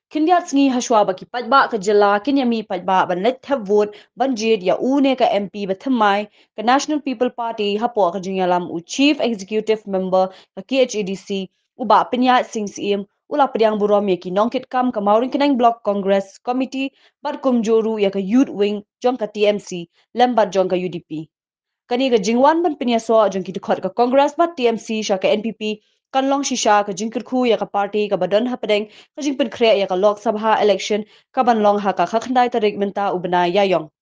Kindiat sngi hashwa baki pajba ka jala kinyami pajba ban let have vote ban jid ya une ka MP bathamai ka National People Party hapo ka jingalam u Chief Executive Member ka KHADC uba pinya sing sim ula pediang burom ya ki nongkit kam ka maurin kinang Block Congress Committee bat kumjoru ya ka Youth Wing jong ka TMC lembat jong ka UDP. Kani ka jingwan ban pinya so jong ki tukot ka Congress bat TMC sha ka NPP kan long shisha ka jingkir khu ya ka party ka badan hapadeng ka jingpin kre ya ka Lok Sabha election ka ban long ha ka khakhandai tarik menta ubna yayong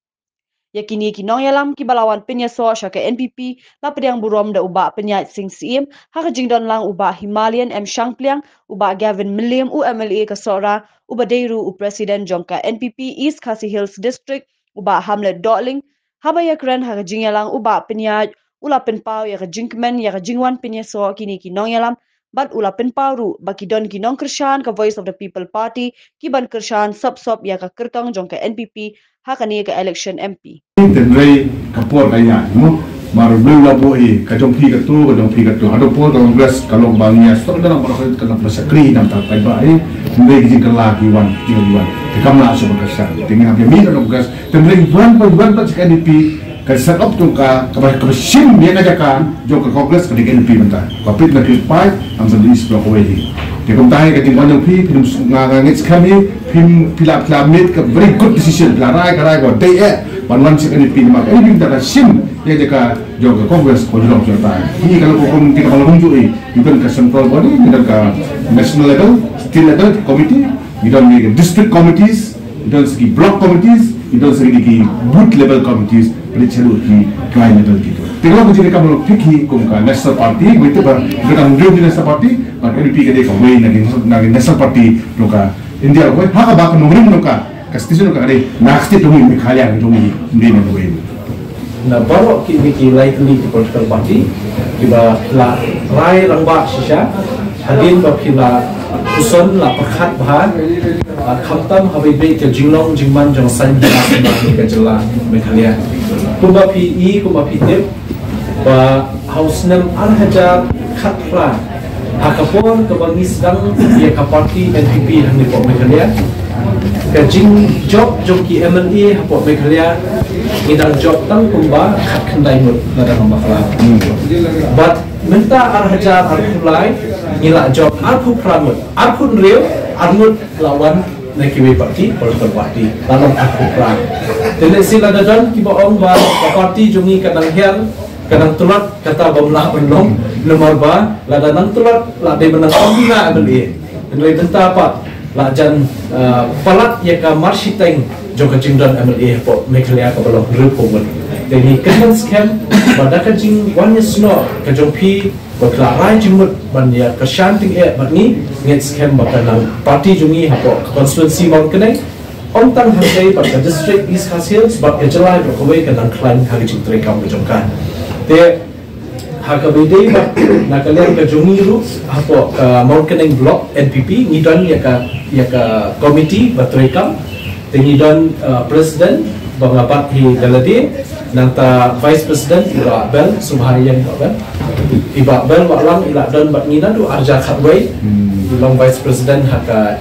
yakini ki nong yalam ki balawan pinya so sha ka NPP la pediang burom da uba pinya sing sim ha ka jingdon lang uba Himalayan M Shangpliang uba Gavin Milliam u MLA ka sora uba Deiru u president jongka NPP East Khasi Hills District uba Hamlet Dotling haba yakran ha ka jingyalang uba pinya ula penpau ya ka jingkmen ya ka jingwan pinya so kini ki nong yalam bat ula penpau ru baki don ki nong kershan ka Voice of the People Party ki ban kershan sop ya ka kerkang jongka NPP ha ka ni ka election MP Tenrei kapor kaya mo maru blue labo kajong pi katu ado po Congress kalau bangnya stok dalam proses kena persakri dan tak ba ndai kijing kelaki wan dikamla so berkasa dengan apa mi dan Congress tenrei buan KDP ka set up tu ka sim dia ngajakan jong ke Congress ke KDP bentar kapit na kilpai am sa dis block away dia kumtai ka tinggal pi film ngangit kami film pilap mit ka very good decision larai go day Banwan si KDP mak ini bintang sim dia jika jog Congress ko jolong cerita ini kalau hukum kita kalau muncul bukan ke central body kita ke national level state level committee kita ni district committees kita segi block committees kita segi di booth level committees pada celu di client level gitu kalau kita kamu fikir kum ka national party begitu kita mundur di national party mak KDP kita ke way nagi national party loka India ko haka ba ka nombrin loka Kasih ka kare naksti tumi mikhalya tumi ndi na way na baru ki likely di political party kiba la rai rangba shisha hadin ba kila uson la pakhat bha khamtam habi be ke jinglong jingman jong san jina ke jela mikhalya kumba pi tip ba hausnam hajar khatra hakapon ke bangis dang ya ka party NPP hang ni po mikhalya Kajing job ki MLA hapot Meghalaya idang job tang kumba khat khandai mut ladang bakala but minta arhajar arhulai ila job arhu pramut arhu real armut lawan nakiwe party political party lawan arhu pram tele sila dadan ki baong ba party jungi kadang hian kadang tulat kata bamla benlong nomor ba ladang tulat la de benang kombina MLA nilai minta apa lajan palat ya ka marsiteng joka jingdan MLA po Meghalaya ka balong rupo Jadi kan scam pada kajing wanya sno kajong pi bakla rai jimut ban ya kershanting bat ni nget scam bakal parti jungi hapo constituency mau kene on tang hantai pada district East Khasi Hills bak kejelai berkawai kan klaim kajing terekam kejongkan te hakabide bak nakalian kajungi ru hapo mau kene block NPP ngidon ya ka committee batrekam te ngidon president bangapat hi dalade nanta vice president Iba Bel Subharian Iba Bel walang ila don bat ngina du arja khatway long vice president haka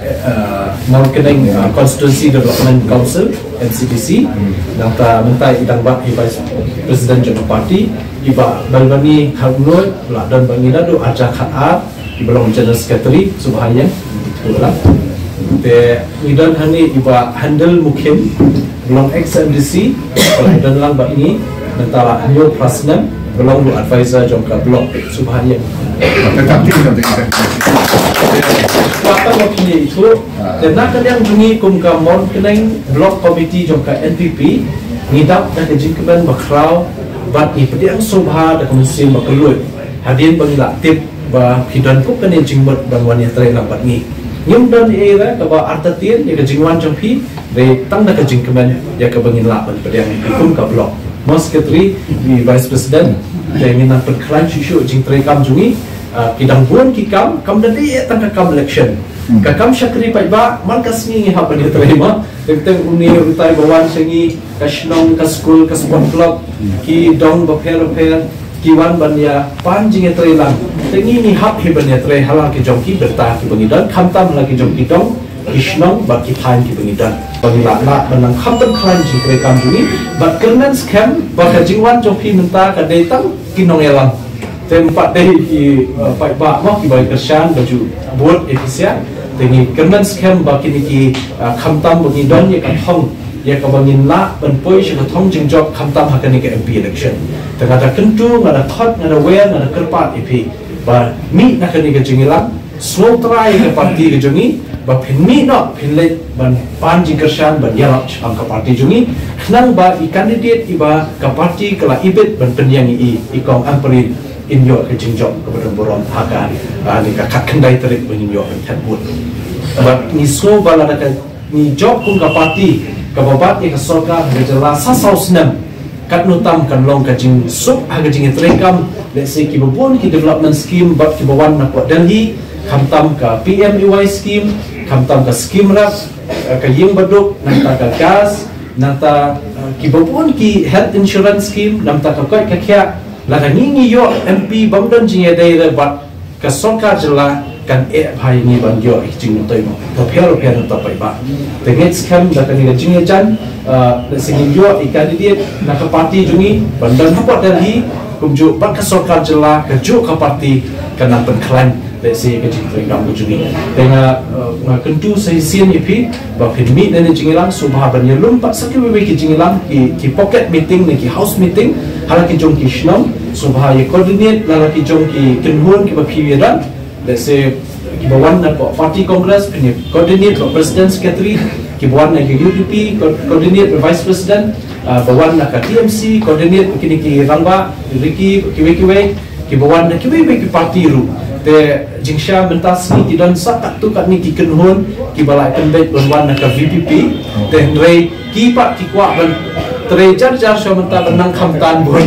Mount Keneng Constituency Development Council NCDC nanta mentai idang bat hi vice president jama party Iba Bel bani khatway la don bangina du arja khat belong general secretary Subharian itulah te ngidon hani Iba handle mungkin belum XMDC kalau dan lang bak ini mentara New Prasnam belum advisor jangka blok Subharian tetapi apa opini itu dan nak yang jungi kumka Mount Keneng blok committee jangka NPP ngidap dan kejingkeman bakrau bat ni pediang subha dan komisi makelut hadirin bangila tip bah hidan pun kena jingmut bangwan yang terang bat ni nyum dan era kaba artatin ya kejingwan jangpi re tang da kejingkeman ya kabangin lapan pediang hukum ka blok Mas Secretary di Vice President dengan nak berklan syushu jing terekam jungi kidang buan kikam kam dan dia tang kam election kakam syakri paiba man kasni ha pada terima tentang uni rutai bawan sengi kasnong ka school ka sport club ki dong baper kiwan banya panjing terelang tengi ni hap he banya tre halal ki jongki berta ki bangidan khamtam lagi jongki dong Kishnong bagi time ki bengidan bagi la benang khamtam klan ji rekam juni but kernan scam bagi jingwan jopi menta ka datang kinong elang tempat deh ki pai ba mo ki bagi kersan baju board efisien dengan kernan scam bagi ni ki khamtam bengidan ye ka thong ye ka bangin la ben poi shi ka thong jing job khamtam ha ka ni ka MP election tengah kentu ngada thot ngada wer ngada kerpat EP ba mi na ka ni ka jingilang slow try ke parti ke jungi ba phinmi no phinle ban pan ji kersan ban yarap ang ka parti jungi knang ba I candidate iba ka parti kala ibet ban penyang ikong amperi in yo ke jingjok ke boron hakan ni ka kendai terik ban yo kan but ba ni slow bala na ka ni job kun ka parti ka babat ke sorkar ke jela sasau senam kat nutam kan long ka jing sup ha ka jing terekam let's say ki bobon ki development scheme bat ki bawan na ko Delhi khamtam ka PMEY scheme khamtam ka scheme rap ka ying baduk nanta ka gas nanta ki bopun ki health insurance scheme nanta ka kai ka kya la ka ngi yo MP bangdan jing dai le bat ka sorkar jela kan bhai ni ban yo jing toi mo to phero ta pai ba the next scam da ka ni jing jan le sing yo candidate na ka party jungi bandan hapot Delhi kumju bat ka sorkar jela ka jo ka party kana penklan let's say ke jing ram jungi tenga kentu session ipi ba phinmi ne jingilang subha ban yelum pat sakwe ke jingilang ki pocket meeting ne ki house meeting halaki jong ki shnom subha ye coordinate lalaki jong ki kenhun ki ba piwiran let's say ki bawan na party congress ni coordinate president secretary ki bawan na ki UDP coordinate vice president bawan na ka TMC coordinate kini ki rangba Ricky kiwe ki bawan na kiwe ki party ru te jingsha mentas ni tidon sakat tu kat ni ki kenhun ki balai pembet bawan na ka VPP te rei ki pak ki kwa ban trejar jar sho menta benang khamtan bun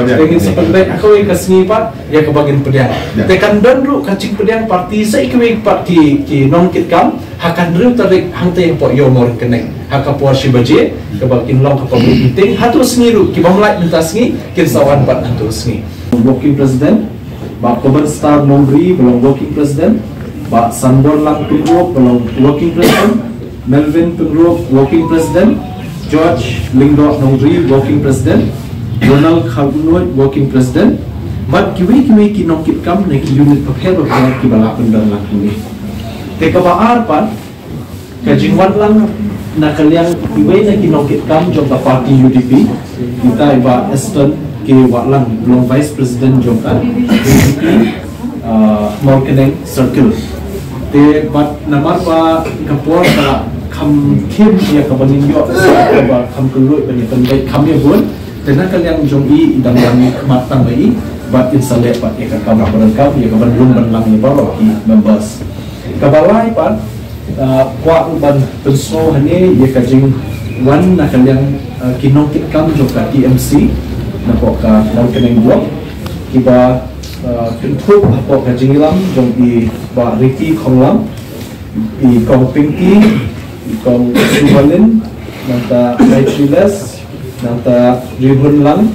dengan sependek aku ke sini pak ya ke bagian pediang te kan don ru kacing pediang parti sai ke parti ki nong kit kam hakan ru tarik hangte po yo mor keneng haka por si baje ke bagian long ke public meeting hatu sini ru ki bamlai mentas ni kin sawan pat hatu sini working president ba Koban Star Nombri belum working president ba Sanbor Lang Pengrup belum working president Melvin Pengrup working president George Lingdok Nongri working president Ronald Khagunoi working president but kiwi ki nongkit kam ne ki unit prepare ki bala pendan lang ni te ka baar pan ka jingwan lang na kalyang kiwi na ki nongkit kam jong ka party UDP kita iba Eston ki walang long vice president jong ka UDP Morkeneng circle te but namar pa kapor ka kam kim ya ka banin yo ba kam kulu bani pandai kam ya bun tena kalyang jong I idang yang matang bai but insale pat ya ka kam berengkap ya ka ban lum ban lang ya ba ki members ka balai pat kwa ban penso hane ya ka jing wan na kalyang kinong kit kam jong ka TMC na ko ka Morkeneng block kiba kentup apa ka jingilam jong I ba Ricky Khonglam I Kong Pinky ikong Subalin nanta Naitriles nanta Ribun Lang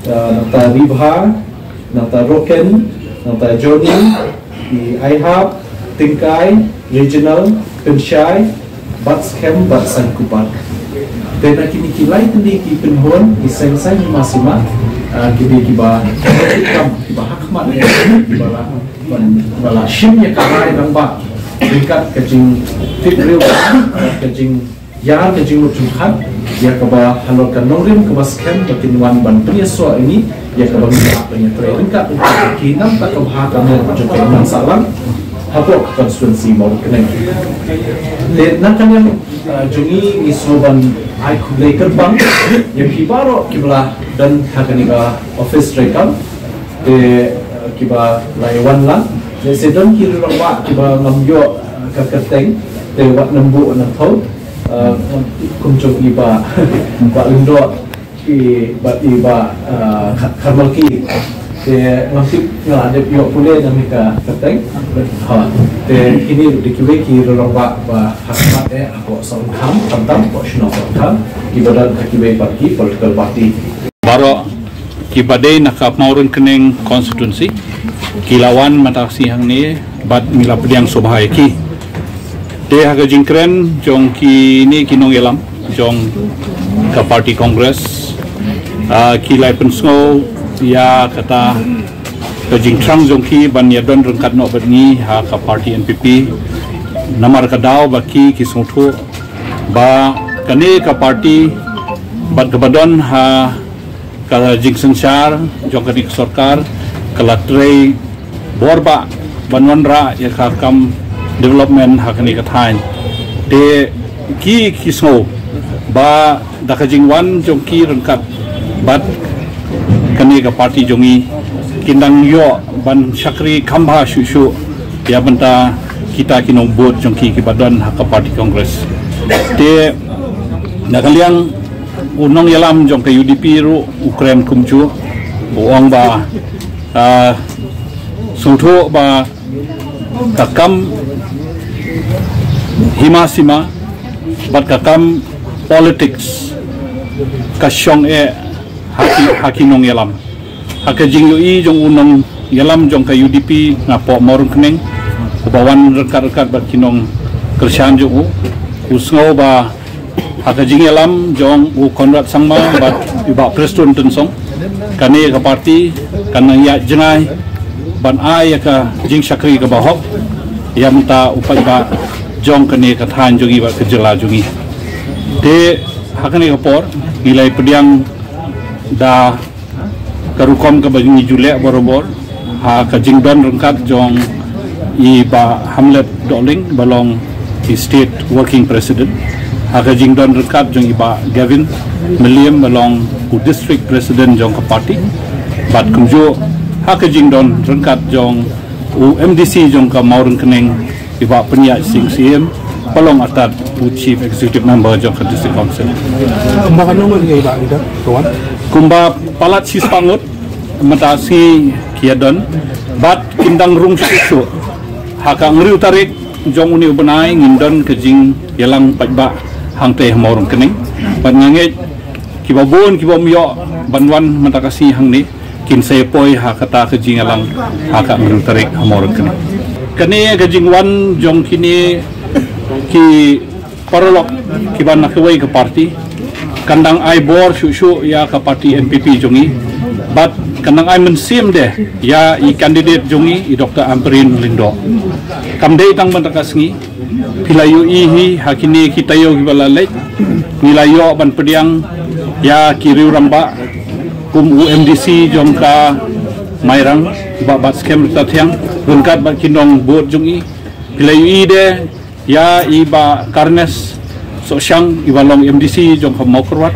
nanta Ribha nanta Roken nanta Johnny di IHAB Tingkai Regional Pensyai Batskem Batsan Kupat dan kini kilai tendi ki penhon ki sensai masima kini kiba kiba hakmat bala shimnya karai namba tingkat kecing tikril kecing yar kecing lucungkan ya keba halorkan nongrim kebaskan makin wan ban penyesua ini ya keba minta penyetrai tingkat kinam tak kebah kamu juga iman salam hapok konstituensi mau keneng dan nakan yang jungi isoban aku lekerbang yang kibaro kiblah dan hakaniga office rekam de kiba laiwan lang để sẽ đến khiเราbạn thì bà ngầm vô các cái tính để bạn nằm bộ nằm thấu cùng chụp đi bà lưng đọ thì bà khám kỳ để ngắm tiếp là để vô phụ lên nằm cả cái tính để khi này để kêu khiเราbạn và hak hak để họ sống khám tâm họ sinh hoạt khám khi bà đang kêu bạn khi political party baru kibade nakap maurun keneng konstituensi kilawan matasi hang ni bat mila pediang sobhai ki Te haga jingkren jong ki ni kinong yelam jong ka party congress ki lai pensngo ya kata ka jingtrang jong ki ban ya don rengkat no batni ha ka party NPP namar ka daw ba ki sungtho ba kane ka party bat ka badon ha ka jingsen char jong ka dik sarkar kala trei borba banwanra ya ka kam development hakani kathain te ki kisno ba dakajingwan jongki rengkat bat kani ka party jongi kindang yo ban syakri kambha shushu ya benta kita kinong bot jongki kibadan haka party congress te nakaliang unong yalam jong ka UDP ru Ukraine kumju uang ba sungtho ba kakam himasima bat kakam politics kasyong haki nong yalam haka jingyo i jong unong yalam jong ka UDP ngapo morung keneng bawan rekat-rekat bat kinong kersian jong usngo ba haka jing yalam jong Konrad Sangma bat iba Preston tensong kane ka party kanang ya jengai ban ai ka jing syakri ka bahok yang ta upai ba jong kene kathan jogi ba kejela jogi te hakane kapor nilai pediang da karukom ka bagi julek borobor ha ka jingdon rengkat jong i ba Hamlet Doling balong i state working president ha ka jingdon rengkat jong i ba Gavin William balong u district president jong ka party bat kumjo ha ka jingdon rengkat jong u MDC jong ka maureng keneng iba penyak sing CM palong atat u chief executive member jong ka district council kumba kanong ngi iba ida tuan kumba palat sispangut matasi kiadon bat kindang rung susu haka ngriu tarik jong uni ubenai ngindon kejing yalang pajba hangte maureng keneng ban ngange kibabon kibomyo banwan matakasi hangni kin sepoi hakata kejing yalang haka ngriu tarik maureng keneng kani gajingwan jong kini ki parolok kiban nakawai ke party kandang ai bor shu ya ke party NPP jongi bat kandang ai mensim deh ya i kandidat jongi i Dr. Amperin Lindo kamdei tang bantakasngi pilayu ihi hakini kitayo kibalalek nilayo ban pediang ya kiriu ramba kum UMDC jong ka mairang bat skem tatiang rengkat bat kinong bot jungi pilayu ide ya iba karnes so syang ibalong MDC jong kamakrwat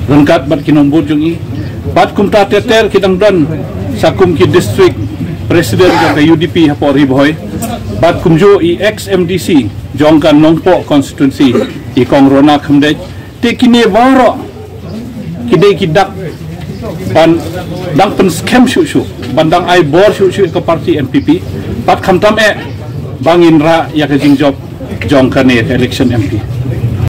rengkat bat kinong bot jungi bat kumta teter kidang don sakum ki district president jong ka UDP hapo riboy bat kumjo i ex MDC jong ka nongpo constituency i kongrona khamde te kini waro kidai kidak ban dang pen scam shu bandang ai bor shu ke party NPP pat khamtam bangin ra ya ke jing job jong kane election MP